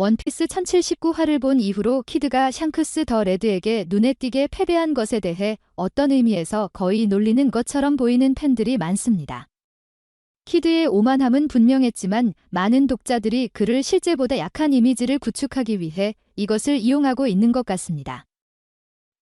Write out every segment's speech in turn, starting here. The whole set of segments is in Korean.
원피스 1079화를 본 이후로 키드가 샹크스 더 레드에게 눈에 띄게 패배한 것에 대해 어떤 의미에서 거의 놀리는 것처럼 보이는 팬들이 많습니다. 키드의 오만함은 분명했지만 많은 독자들이 그를 실제보다 약한 이미지를 구축하기 위해 이것을 이용하고 있는 것 같습니다.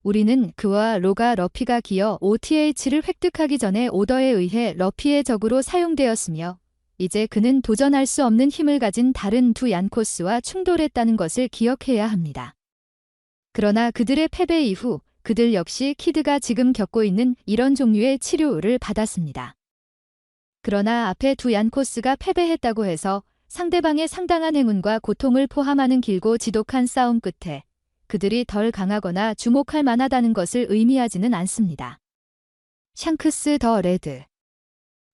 우리는 그와 로가 러피가 기어 OTH를 획득하기 전에 오더에 의해 러피의 적으로 사용되었으며 이제 그는 도전할 수 없는 힘을 가진 다른 두 얀코스와 충돌했다는 것을 기억해야 합니다. 그러나 그들의 패배 이후 그들 역시 키드가 지금 겪고 있는 이런 종류의 치료를 받았습니다. 그러나 앞에 두 얀코스가 패배했다고 해서 상대방의 상당한 행운과 고통을 포함하는 길고 지독한 싸움 끝에 그들이 덜 강하거나 주목할 만하다는 것을 의미하지는 않습니다. 샹크스 더 레드.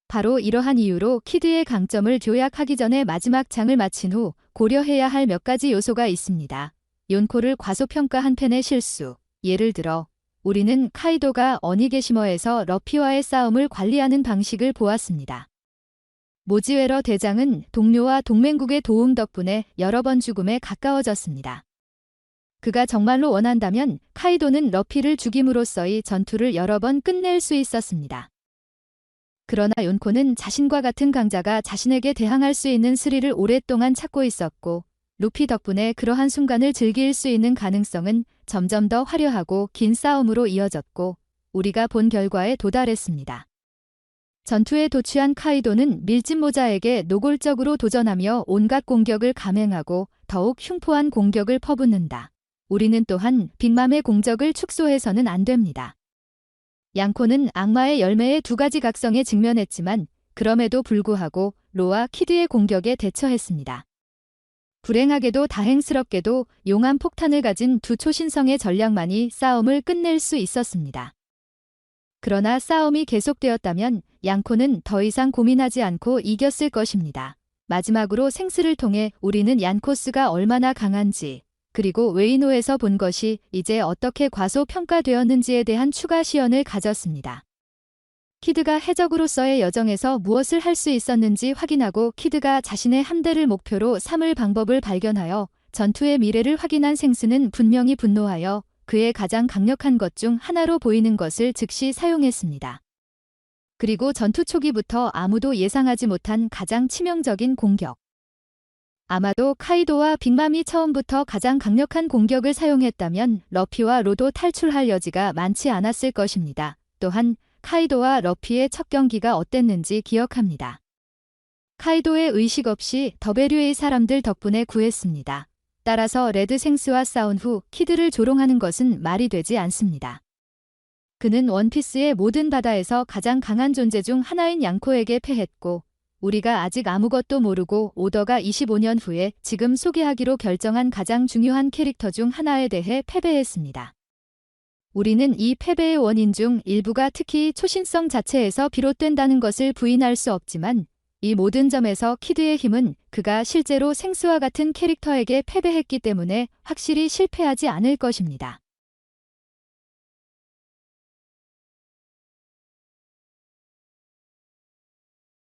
바로 이러한 이유로 키드의 강점을 요약하기 전에 마지막 장을 마친 후 고려해야 할 몇 가지 요소가 있습니다. 욘코를 과소평가한 팬의 실수. 예를 들어 우리는 카이도가 어니게시머에서 러피와의 싸움을 관리하는 방식을 보았습니다. 모지웨러 대장은 동료와 동맹국의 도움 덕분에 여러 번 죽음에 가까워졌습니다. 그가 정말로 원한다면 카이도는 러피를 죽임으로써의 전투를 여러 번 끝낼 수 있었습니다. 그러나 욘코는 자신과 같은 강자가 자신에게 대항할 수 있는 스릴을 오랫동안 찾고 있었고 루피 덕분에 그러한 순간을 즐길 수 있는 가능성은 점점 더 화려하고 긴 싸움으로 이어졌고 우리가 본 결과에 도달했습니다. 전투에 도취한 카이도는 밀짚모자에게 노골적으로 도전하며 온갖 공격을 감행하고 더욱 흉포한 공격을 퍼붓는다. 우리는 또한 빅맘의 공적을 축소해서는 안 됩니다. 양코는 악마의 열매의 두 가지 각성에 직면했지만 그럼에도 불구하고 로와 키드의 공격에 대처했습니다. 불행하게도 다행스럽게도 용암 폭탄을 가진 두 초신성의 전략만이 싸움을 끝낼 수 있었습니다. 그러나 싸움이 계속되었다면 양코는 더 이상 고민하지 않고 이겼을 것입니다. 마지막으로 생스를 통해 우리는 얀코스가 얼마나 강한지 그리고 웨이노에서 본 것이 이제 어떻게 과소평가되었는지에 대한 추가 시연을 가졌습니다. 키드가 해적으로서의 여정에서 무엇을 할 수 있었는지 확인하고 키드가 자신의 함대를 목표로 삼을 방법을 발견하여 전투의 미래를 확인한 생스는 분명히 분노하여 그의 가장 강력한 것 중 하나로 보이는 것을 즉시 사용했습니다. 그리고 전투 초기부터 아무도 예상하지 못한 가장 치명적인 공격. 아마도 카이도와 빅맘이 처음부터 가장 강력한 공격을 사용했다면 러피와 로도 탈출할 여지가 많지 않았을 것입니다. 또한 카이도와 러피의 첫 경기가 어땠는지 기억합니다. 카이도의 의식 없이 더베류의 사람들 덕분에 구했습니다. 따라서 레드 생스와 싸운 후 키드를 조롱하는 것은 말이 되지 않습니다. 그는 원피스의 모든 바다에서 가장 강한 존재 중 하나인 양코에게 패했고 우리가 아직 아무것도 모르고 오더가 25년 후에 지금 소개하기로 결정한 가장 중요한 캐릭터 중 하나에 대해 패배했습니다. 우리는 이 패배의 원인 중 일부가 특히 초신성 자체에서 비롯된다는 것을 부인할 수 없지만 이 모든 점에서 키드의 힘은 그가 실제로 생스와 같은 캐릭터에게 패배했기 때문에 확실히 실패하지 않을 것입니다.